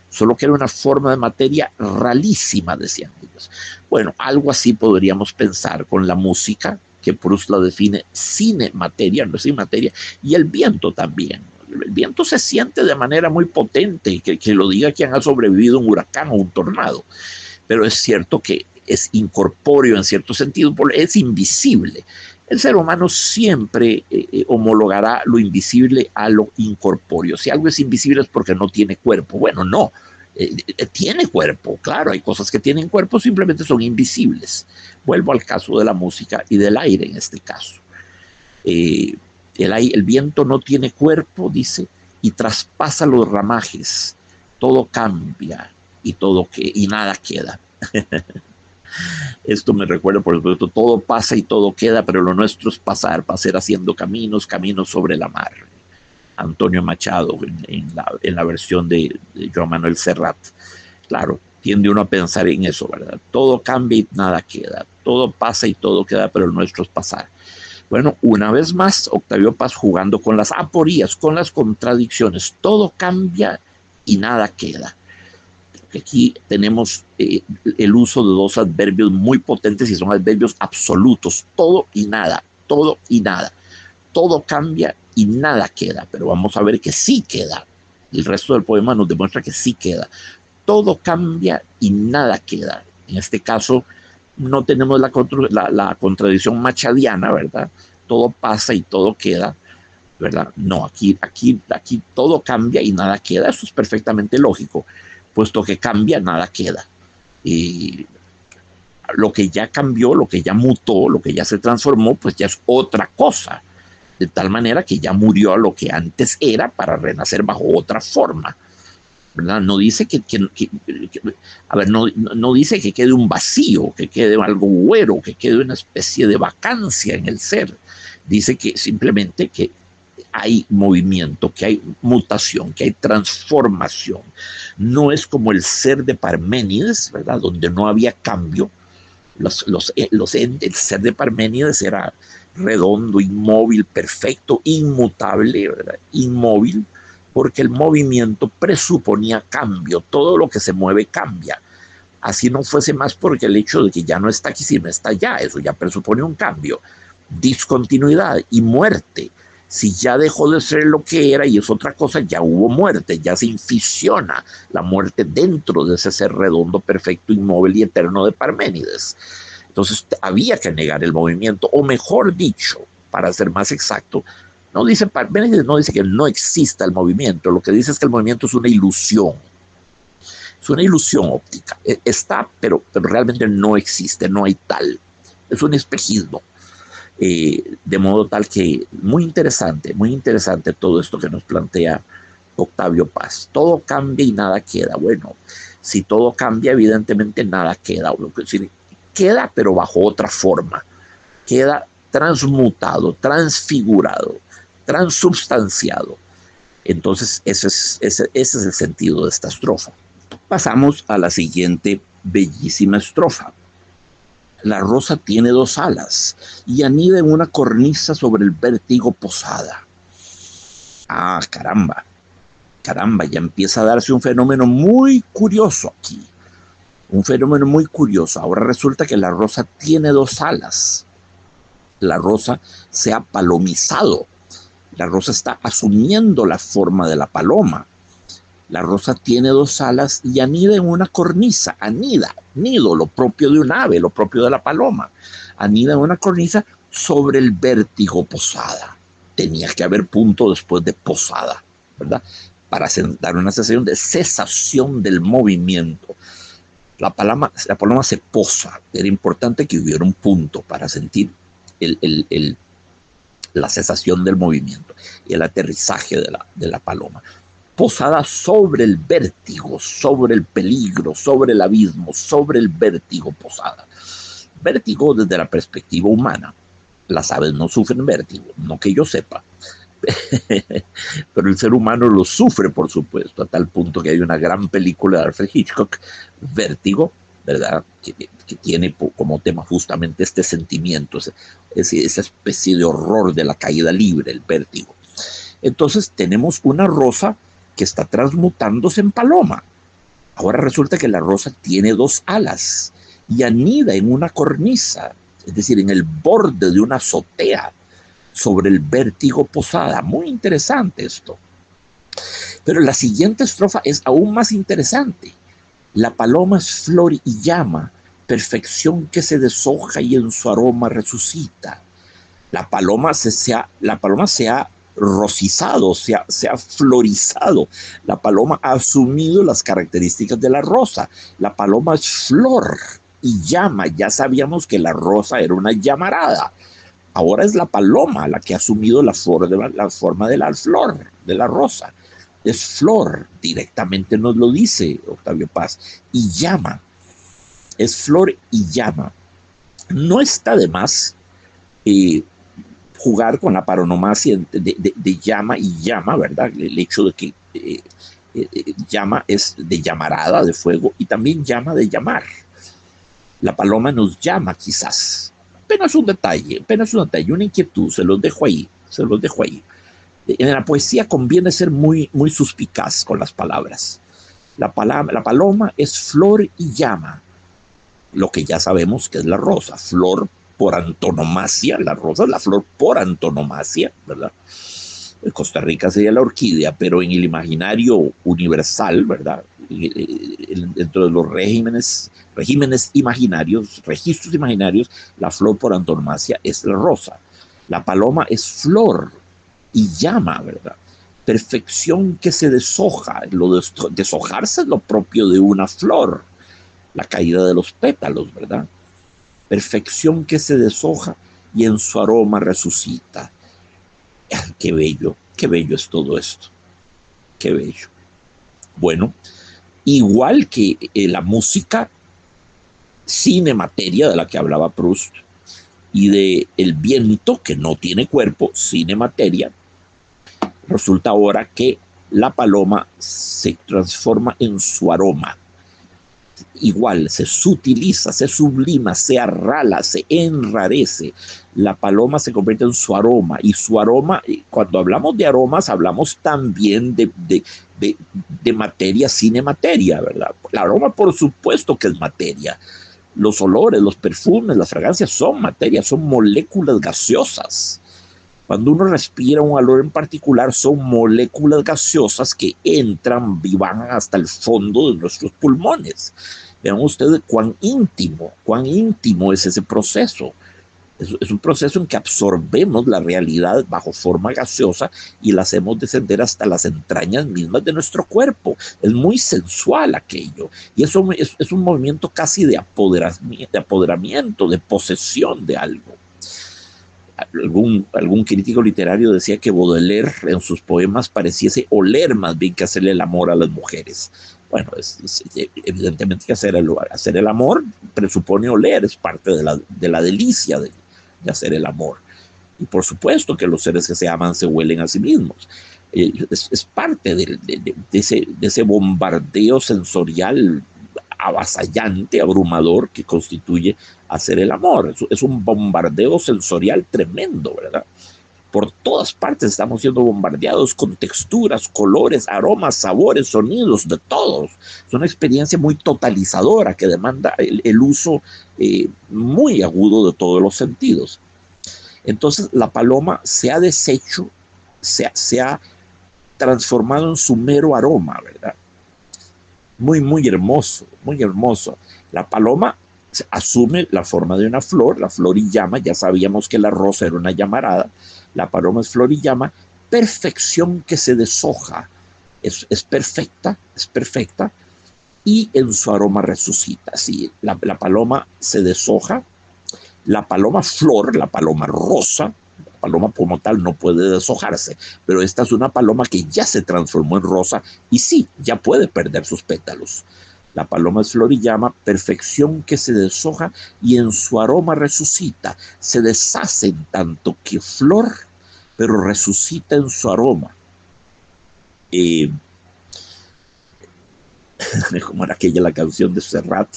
solo que era una forma de materia rarísima, decían ellos. Bueno, algo así podríamos pensar con la música, que Proust la define sin materia, no sin materia, y el viento también. El viento se siente de manera muy potente, que lo diga quien ha sobrevivido a un huracán o un tornado, pero es cierto que es incorpóreo en cierto sentido, es invisible. El ser humano siempre homologará lo invisible a lo incorpóreo. Si algo es invisible es porque no tiene cuerpo. Bueno, no, tiene cuerpo, claro, hay cosas que tienen cuerpo, simplemente son invisibles. Vuelvo al caso de la música y del aire en este caso. El viento no tiene cuerpo, dice, y traspasa los ramajes. Todo cambia y nada queda. Esto me recuerda, por supuesto, todo pasa y todo queda, pero lo nuestro es pasar haciendo caminos sobre la mar. Antonio Machado, en la versión de Joan Manuel Serrat. Claro, tiende uno a pensar en eso, ¿verdad? Todo cambia y nada queda. Todo pasa y todo queda, pero lo nuestro es pasar. Bueno, una vez más, Octavio Paz jugando con las aporías, con las contradicciones. Todo cambia y nada queda. Aquí tenemos el uso de dos adverbios muy potentes y son adverbios absolutos. Todo y nada, todo y nada. Todo cambia y nada queda, pero vamos a ver que sí queda. El resto del poema nos demuestra que sí queda. Todo cambia y nada queda. En este caso no tenemos la contradicción machadiana, ¿verdad? Todo pasa y todo queda, ¿verdad? No, aquí todo cambia y nada queda. Eso es perfectamente lógico. Puesto que cambia, nada queda. Y lo que ya cambió, lo que ya mutó, lo que ya se transformó, pues ya es otra cosa. De tal manera que ya murió a lo que antes era para renacer bajo otra forma. ¿Verdad? No dice no dice que quede un vacío, que quede algo huero, que quede una especie de vacancia en el ser. Dice que simplemente que hay movimiento, que hay mutación, que hay transformación. No es como el ser de Parménides, ¿verdad? Donde no había cambio. El ser de Parménides era redondo, inmóvil, perfecto, inmutable, ¿verdad? Inmóvil, porque el movimiento presuponía cambio. Todo lo que se mueve cambia. Así no fuese más porque el hecho de que ya no está aquí, sino está allá, eso ya presupone un cambio. Discontinuidad y muerte. Si ya dejó de ser lo que era y es otra cosa, ya hubo muerte, ya se infisiona la muerte dentro de ese ser redondo, perfecto, inmóvil y eterno de Parménides. Entonces había que negar el movimiento, o mejor dicho, para ser más exacto, Parménides no dice que no exista el movimiento, lo que dice es que el movimiento es una ilusión. Es una ilusión óptica. Está, pero realmente no existe, no hay tal. Es un espejismo. De modo tal que muy interesante todo esto que nos plantea Octavio Paz. Todo cambia y nada queda. Bueno, si todo cambia, evidentemente nada queda. Queda, pero bajo otra forma. Queda transmutado, transfigurado, transubstanciado. Entonces, ese es el sentido de esta estrofa. Pasamos a la siguiente bellísima estrofa. La rosa tiene dos alas y anida en una cornisa sobre el vértigo posada. Ah, caramba, ya empieza a darse un fenómeno muy curioso aquí. Un fenómeno muy curioso. Ahora resulta que la rosa tiene dos alas. La rosa se ha palomizado. La rosa está asumiendo la forma de la paloma. La rosa tiene dos alas y anida en una cornisa. Nido, lo propio de un ave, lo propio de la paloma. Anida en una cornisa sobre el vértigo posada. Tenía que haber punto después de posada, ¿verdad? Para dar una sensación de cesación del movimiento. La paloma se posa. Era importante que hubiera un punto para sentir la cesación del movimiento y el aterrizaje de la paloma. Posada sobre el vértigo, sobre el peligro, sobre el abismo, sobre el vértigo posada. Vértigo desde la perspectiva humana. Las aves no sufren vértigo, no que yo sepa. Pero el ser humano lo sufre, por supuesto, a tal punto que hay una gran película de Alfred Hitchcock, Vértigo, ¿verdad? Que tiene como tema justamente este sentimiento, esa especie de horror de la caída libre, el vértigo. Entonces tenemos una rosa que está transmutándose en paloma. Ahora resulta que la rosa tiene dos alas y anida en una cornisa, es decir, en el borde de una azotea sobre el vértigo posada. Muy interesante esto. Pero la siguiente estrofa es aún más interesante. La paloma es flor y llama, perfección que se deshoja y en su aroma resucita. La paloma se ha rosizado, se ha florizado. La paloma ha asumido las características de la rosa. La paloma es flor y llama. Ya sabíamos que la rosa era una llamarada. Ahora es la paloma la que ha asumido la forma de la flor, de la rosa. Es flor, directamente nos lo dice Octavio Paz, y llama. Es flor y llama. No está de más jugar con la paronomasia de llama y llama, ¿verdad? El hecho de que llama es de llamarada, de fuego, y también llama de llamar. La paloma nos llama, quizás. Apenas un detalle, una inquietud, se los dejo ahí. En la poesía conviene ser muy, muy suspicaz con las palabras. La paloma es flor y llama, lo que ya sabemos que es la rosa, flor por antonomasia. La rosa es la flor por antonomasia, ¿verdad? En Costa Rica sería la orquídea, pero en el imaginario universal, ¿verdad? Dentro de los regímenes imaginarios, registros imaginarios, la flor por antonomasia es la rosa. La paloma es flor y llama, ¿verdad? Perfección que se deshoja. Deshojarse es lo propio de una flor, la caída de los pétalos, ¿verdad? Perfección que se deshoja y en su aroma resucita. Qué bello es todo esto. Qué bello. Bueno, igual que la música, cine materia, de la que hablaba Proust, y de el viento, que no tiene cuerpo, cine materia, resulta ahora que la paloma se transforma en su aroma. Igual, se sutiliza, se sublima, se arrala, se enrarece. La paloma se convierte en su aroma. Y su aroma, cuando hablamos de aromas, hablamos también de materia, cine materia, ¿verdad? El aroma, por supuesto que es materia. Los olores, los perfumes, las fragancias son materia, son moléculas gaseosas. Cuando uno respira un olor en particular, son moléculas gaseosas que entran y van hasta el fondo de nuestros pulmones. Vean ustedes cuán íntimo es ese proceso. Es un proceso en que absorbemos la realidad bajo forma gaseosa y la hacemos descender hasta las entrañas mismas de nuestro cuerpo. Es muy sensual aquello. Y eso es un movimiento casi de apoderamiento, de posesión de algo. Algún crítico literario decía que Baudelaire en sus poemas pareciese oler más bien que hacerle el amor a las mujeres. Bueno, evidentemente que hacer el amor presupone oler, es parte de la delicia de hacer el amor. Y por supuesto que los seres que se aman se huelen a sí mismos. Es parte de ese bombardeo sensorial avasallante, abrumador, que constituye hacer el amor. Es un bombardeo sensorial tremendo, ¿verdad? Por todas partes estamos siendo bombardeados con texturas, colores, aromas, sabores, sonidos, de todos. Es una experiencia muy totalizadora que demanda el uso muy agudo de todos los sentidos. Entonces la paloma se ha deshecho, se ha transformado en su mero aroma, ¿verdad? Muy, muy hermoso, muy hermoso. La paloma asume la forma de una flor, la flor y llama. Ya sabíamos que la rosa era una llamarada. La paloma es flor y llama. Perfección que se deshoja. Es perfecta, y en su aroma resucita. Sí, la paloma se deshoja. La paloma flor, la paloma rosa, la paloma como tal no puede deshojarse, pero esta es una paloma que ya se transformó en rosa y sí, ya puede perder sus pétalos. La paloma es flor y llama, perfección que se deshoja y en su aroma resucita. Se deshace en tanto que flor, pero resucita en su aroma. Como era aquella la canción de Serrat.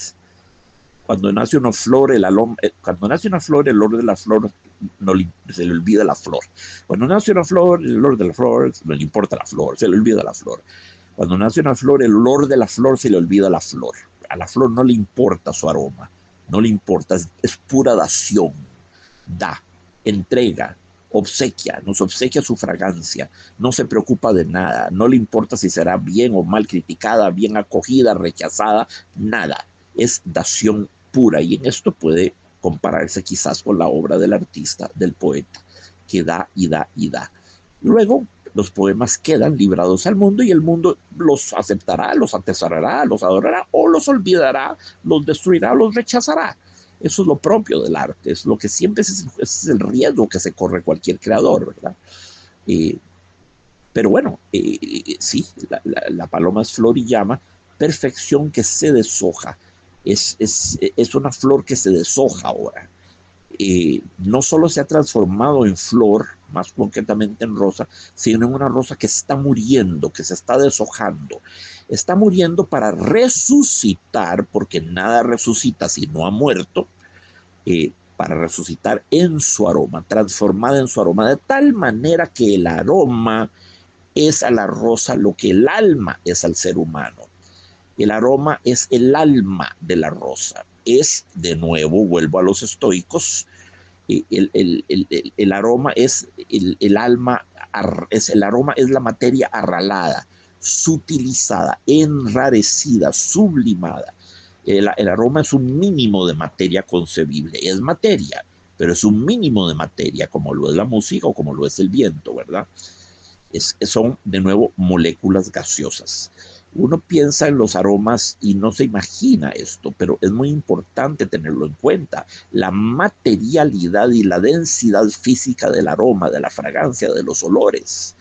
Cuando nace una flor, el olor de la flor se le olvida la flor. Cuando nace una flor, el olor de la flor, no le importa la flor, se le olvida la flor. Cuando nace una flor, el olor de la flor se le olvida a la flor. A la flor no le importa su aroma, no le importa, es pura dación. Da, entrega, obsequia, nos obsequia su fragancia, no se preocupa de nada, no le importa si será bien o mal criticada, bien acogida, rechazada, nada. Es dación pura, y en esto puede compararse quizás con la obra del artista, del poeta, que da y da y da. Luego, los poemas quedan librados al mundo y el mundo los aceptará, los atesorará, los adorará o los olvidará, los destruirá, los rechazará. Eso es lo propio del arte, es lo que siempre es el riesgo que se corre cualquier creador, ¿verdad? Pero bueno, sí, la paloma es flor y llama, perfección que se deshoja. Es una flor que se deshoja ahora. No solo se ha transformado en flor, más concretamente en rosa, sino en una rosa que está muriendo, que se está deshojando. Está muriendo para resucitar, porque nada resucita si no ha muerto, para resucitar en su aroma, transformada en su aroma, de tal manera que el aroma es a la rosa lo que el alma es al ser humano. El aroma es el alma de la rosa. Es, de nuevo, vuelvo a los estoicos, el aroma es el alma, el aroma es la materia arralada, sutilizada, enrarecida, sublimada. El aroma es un mínimo de materia concebible, es materia, pero es un mínimo de materia, como lo es la música o como lo es el viento, ¿verdad? Son, de nuevo, moléculas gaseosas. Uno piensa en los aromas y no se imagina esto, pero es muy importante tenerlo en cuenta. La materialidad y la densidad física del aroma, de la fragancia, de los olores.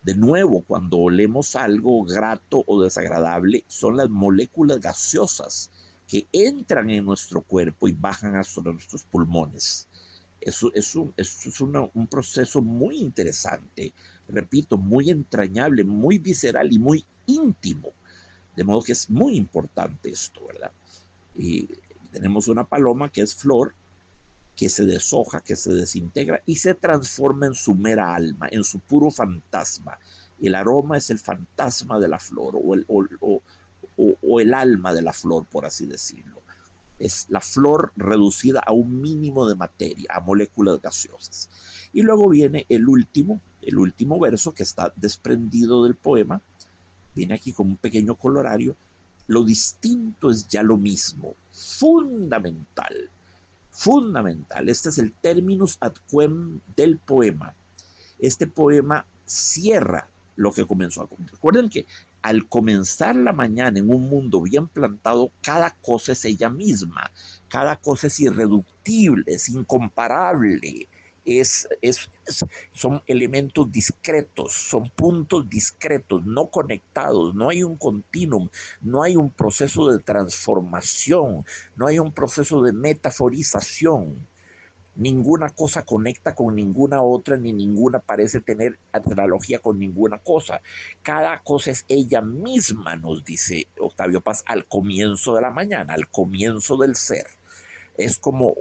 De nuevo, cuando olemos algo grato o desagradable, son las moléculas gaseosas que entran en nuestro cuerpo y bajan hasta nuestros pulmones. Eso es un proceso muy interesante, repito, muy entrañable, muy visceral y muy íntimo. De modo que es muy importante esto, ¿verdad? Y tenemos una paloma que es flor, que se deshoja, que se desintegra y se transforma en su mera alma, en su puro fantasma. El aroma es el fantasma de la flor o el alma de la flor, por así decirlo. Es la flor reducida a un mínimo de materia, a moléculas gaseosas. Y luego viene el último verso que está desprendido del poema. Viene aquí como un pequeño colorario. Lo distinto es ya lo mismo. Fundamental. Fundamental. Este es el terminus ad quem del poema. Este poema cierra lo que comenzó. Recuerden que al comenzar la mañana en un mundo bien plantado, cada cosa es ella misma, cada cosa es irreductible, es incomparable, son elementos discretos, son puntos discretos, no conectados, no hay un continuum, no hay un proceso de transformación, no hay un proceso de metaforización. Ninguna cosa conecta con ninguna otra, ni ninguna parece tener analogía con ninguna cosa. Cada cosa es ella misma, nos dice Octavio Paz, al comienzo de la mañana, al comienzo del ser. Es como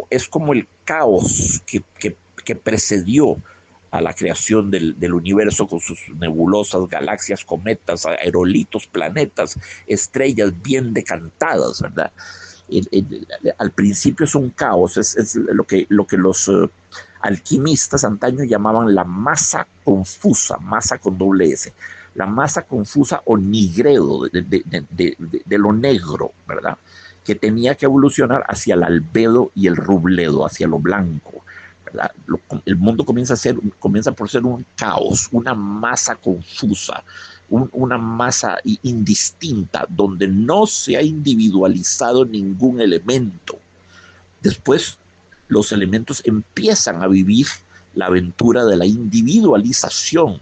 el caos que precedió a la creación del universo con sus nebulosas, galaxias, cometas, aerolitos, planetas, estrellas bien decantadas, ¿verdad? Al principio es un caos, es lo que los alquimistas antaño llamaban la masa confusa, masa con doble S, la masa confusa o nigredo de lo negro, ¿verdad? Que tenía que evolucionar hacia el albedo y el rubledo, hacia lo blanco, ¿verdad? El mundo comienza por ser un caos, una masa confusa, una masa indistinta, donde no se ha individualizado ningún elemento. Después, los elementos empiezan a vivir la aventura de la individualización.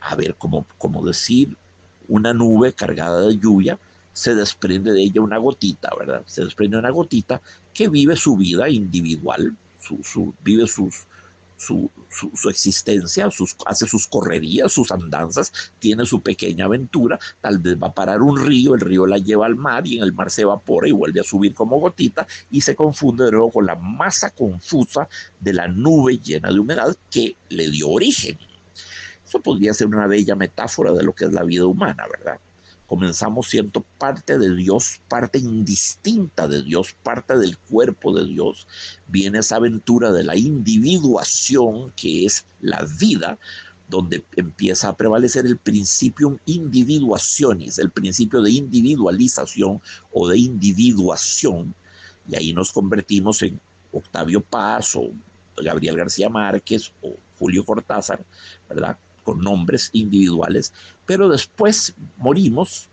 A ver, como decir, una nube cargada de lluvia, se desprende de ella una gotita, ¿verdad? Se desprende una gotita que vive su vida individual, vive su existencia, hace sus correrías, sus andanzas, tiene su pequeña aventura, tal vez va a parar un río, el río la lleva al mar y en el mar se evapora y vuelve a subir como gotita y se confunde de nuevo con la masa confusa de la nube llena de humedad que le dio origen. Eso podría ser una bella metáfora de lo que es la vida humana, ¿verdad? Comenzamos siendo parte de Dios, parte indistinta de Dios, parte del cuerpo de Dios. Viene esa aventura de la individuación, que es la vida, donde empieza a prevalecer el principium individuationis, el principio de individualización o de individuación, y ahí nos convertimos en Octavio Paz o Gabriel García Márquez o Julio Cortázar, ¿verdad? Con nombres individuales, pero después morimos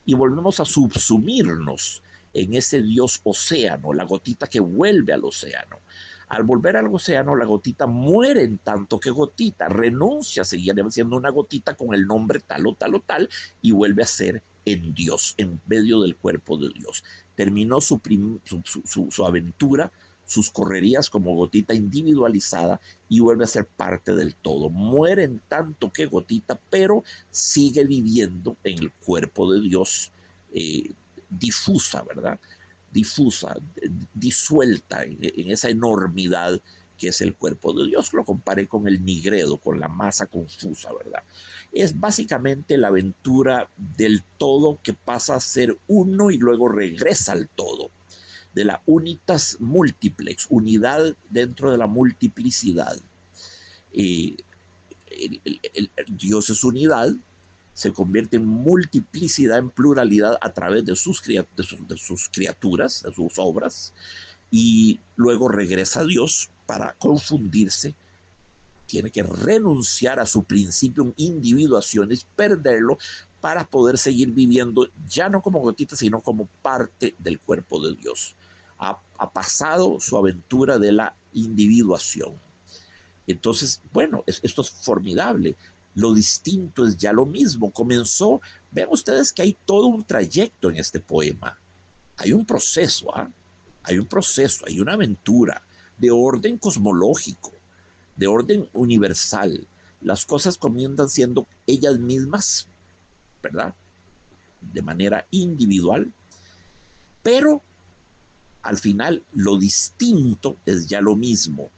y volvemos a subsumirnos en ese Dios océano, la gotita que vuelve al océano. Al volver al océano, la gotita muere en tanto que gotita, renuncia a seguir siendo una gotita con el nombre tal o tal o tal y vuelve a ser en Dios, en medio del cuerpo de Dios. Terminó su aventura, sus correrías como gotita individualizada y vuelve a ser parte del todo. Muere en tanto que gotita, pero sigue viviendo en el cuerpo de Dios, difusa, ¿verdad? Difusa, disuelta en esa enormidad que es el cuerpo de Dios. Lo comparé con el nigredo, con la masa confusa, ¿verdad? Es básicamente la aventura del todo que pasa a ser uno y luego regresa al todo, de la unitas multiplex, unidad dentro de la multiplicidad. Dios es unidad, se convierte en multiplicidad, en pluralidad a través de sus criaturas, de sus obras, y luego regresa a Dios para confundirse. Tiene que renunciar a su principio individuaciones, perderlo para poder seguir viviendo ya no como gotita, sino como parte del cuerpo de Dios. Ha pasado su aventura de la individuación. Entonces, bueno, esto es formidable. Lo distinto es ya lo mismo. Comenzó, vean ustedes que hay todo un trayecto en este poema. Hay un proceso, hay un proceso, hay una aventura de orden cosmológico, de orden universal. Las cosas comienzan siendo ellas mismas, ¿verdad? De manera individual, pero al final lo distinto es ya lo mismo.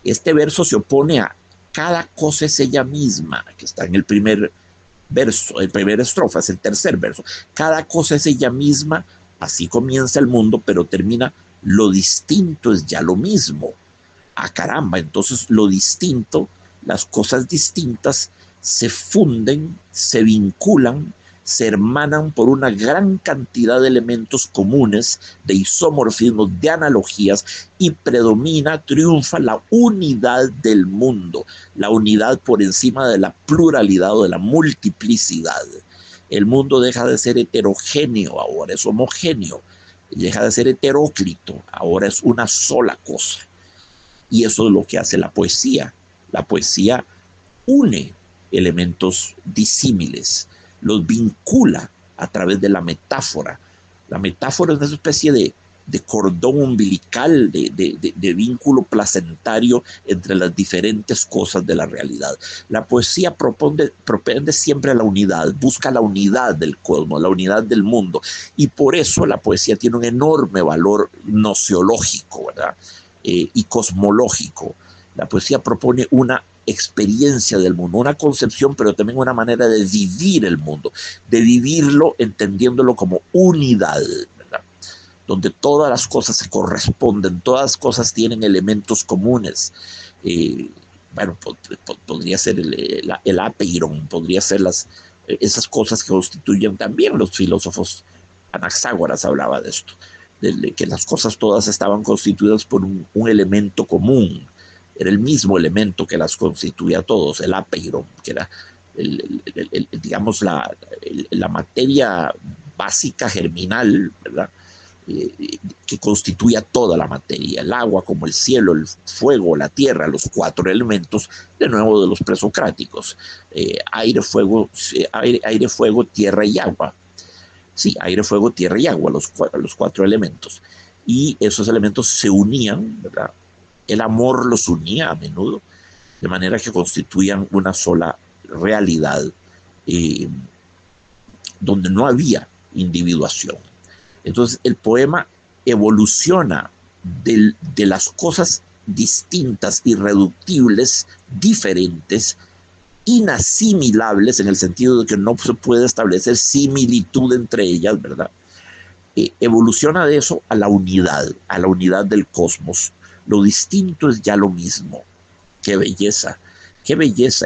Este verso se opone a cada cosa es ella misma, que está en el primer verso, el primer estrofa, es el tercer verso. Cada cosa es ella misma, así comienza el mundo, pero termina, lo distinto es ya lo mismo. Ah, caramba, entonces lo distinto, las cosas distintas se funden, se vinculan, se hermanan por una gran cantidad de elementos comunes, de isomorfismos, de analogías, y predomina, triunfa la unidad del mundo, la unidad por encima de la pluralidad o de la multiplicidad. El mundo deja de ser heterogéneo, ahora es homogéneo, deja de ser heteróclito, ahora es una sola cosa. Y eso es lo que hace la poesía. La poesía une elementos disímiles, los vincula a través de la metáfora. La metáfora es una especie de cordón umbilical, de vínculo placentario entre las diferentes cosas de la realidad. La poesía propende siempre la unidad, busca la unidad del cosmos, la unidad del mundo, y por eso la poesía tiene un enorme valor nociológico, ¿verdad? Y cosmológico. La poesía propone una experiencia del mundo, una concepción, pero también una manera de vivir el mundo, de vivirlo entendiéndolo como unidad, ¿verdad? Donde todas las cosas se corresponden, todas las cosas tienen elementos comunes. Bueno, podría ser el apeiron, podría ser esas cosas que constituyen también los filósofos. Anaxágoras hablaba de esto, de que las cosas todas estaban constituidas por un elemento común. Era el mismo elemento que las constituía a todos, el apeiron, que era, digamos, la materia básica germinal, ¿verdad? Que constituye a toda la materia, el agua como el cielo, el fuego, la tierra, los cuatro elementos, de nuevo de los presocráticos, aire, fuego, tierra y agua. Sí, aire, fuego, tierra y agua, los cuatro elementos. Y esos elementos se unían, ¿verdad? El amor los unía a menudo, de manera que constituían una sola realidad, donde no había individuación. Entonces el poema evoluciona de las cosas distintas, irreductibles, diferentes, inasimilables en el sentido de que no se puede establecer similitud entre ellas, ¿verdad? Evoluciona de eso a la unidad del cosmos. Lo distinto es ya lo mismo. Qué belleza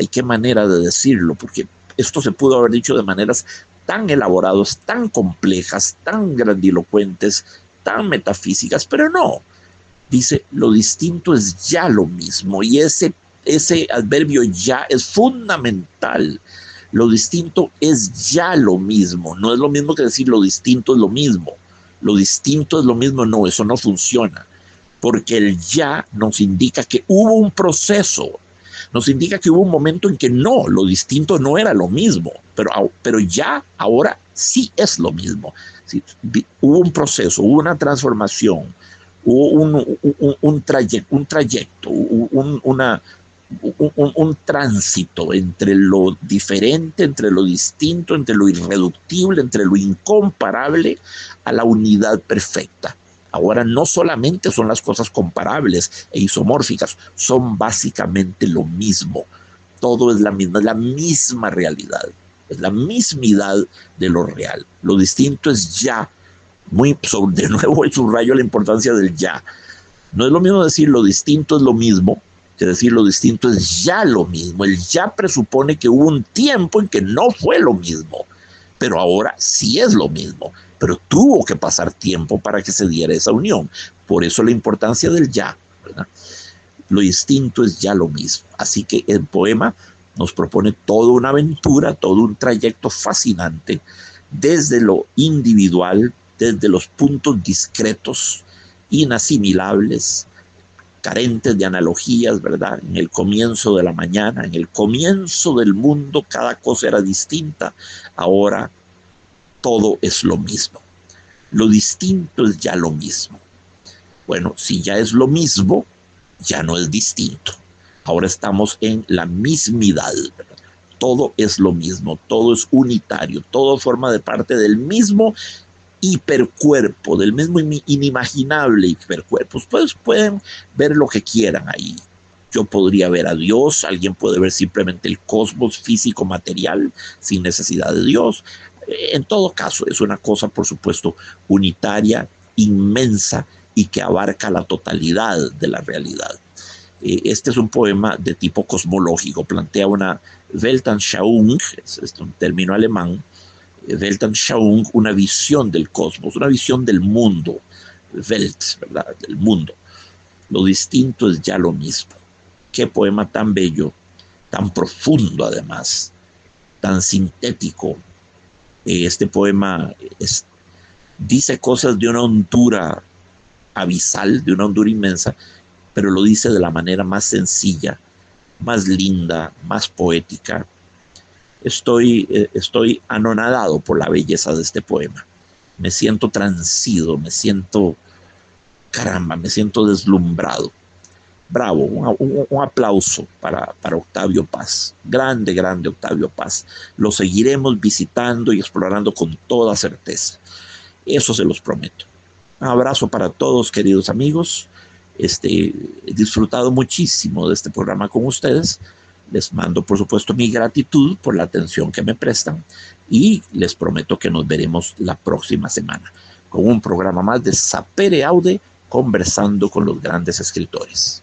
y qué manera de decirlo, porque esto se pudo haber dicho de maneras tan elaboradas, tan complejas, tan grandilocuentes, tan metafísicas, pero no. Dice, lo distinto es ya lo mismo, y ese adverbio ya es fundamental. Lo distinto es ya lo mismo. No es lo mismo que decir lo distinto es lo mismo. Lo distinto es lo mismo, no, eso no funciona. Porque el ya nos indica que hubo un proceso, nos indica que hubo un momento en que no, lo distinto no era lo mismo, pero ya ahora sí es lo mismo. Sí, hubo un proceso, hubo una transformación, hubo un trayecto, un tránsito entre lo diferente, entre lo distinto, entre lo irreductible, entre lo incomparable a la unidad perfecta. Ahora no solamente son las cosas comparables e isomórficas, son básicamente lo mismo. Todo es la misma realidad, es la mismidad de lo real. Lo distinto es ya. De nuevo subrayo la importancia del ya. No es lo mismo decir lo distinto es lo mismo que decir lo distinto es ya lo mismo. El ya presupone que hubo un tiempo en que no fue lo mismo, pero ahora sí es lo mismo. Pero tuvo que pasar tiempo para que se diera esa unión. Por eso la importancia del ya, ¿verdad? Lo distinto es ya lo mismo. Así que el poema nos propone toda una aventura, todo un trayecto fascinante, desde lo individual, desde los puntos discretos, inasimilables, carentes de analogías, ¿verdad? En el comienzo de la mañana, en el comienzo del mundo, cada cosa era distinta. Ahora todo es lo mismo. Lo distinto es ya lo mismo. Bueno, si ya es lo mismo, ya no es distinto. Ahora estamos en la mismidad, ¿verdad? Todo es lo mismo, todo es unitario, todo forma de parte del mismo hipercuerpo, del mismo inimaginable hipercuerpo. Ustedes pueden ver lo que quieran ahí. Yo podría ver a Dios, alguien puede ver simplemente el cosmos físico material sin necesidad de Dios. En todo caso, es una cosa, por supuesto, unitaria, inmensa y que abarca la totalidad de la realidad. Este es un poema de tipo cosmológico, plantea una Weltanschauung, es un término alemán, Weltanschauung, una visión del cosmos, una visión del mundo, Welt, ¿verdad? Del mundo. Lo distinto es ya lo mismo. Qué poema tan bello, tan profundo además, tan sintético. Este poema dice cosas de una hondura abisal, de una hondura inmensa, pero lo dice de la manera más sencilla, más linda, más poética. Estoy anonadado por la belleza de este poema. Me siento transido, me siento deslumbrado. Bravo, un aplauso para Octavio Paz. Grande Octavio Paz. Lo seguiremos visitando y explorando con toda certeza. Eso se los prometo. Un abrazo para todos, queridos amigos. He disfrutado muchísimo de este programa con ustedes. Les mando, por supuesto, mi gratitud por la atención que me prestan y les prometo que nos veremos la próxima semana con un programa más de Sapere Aude, conversando con los grandes escritores.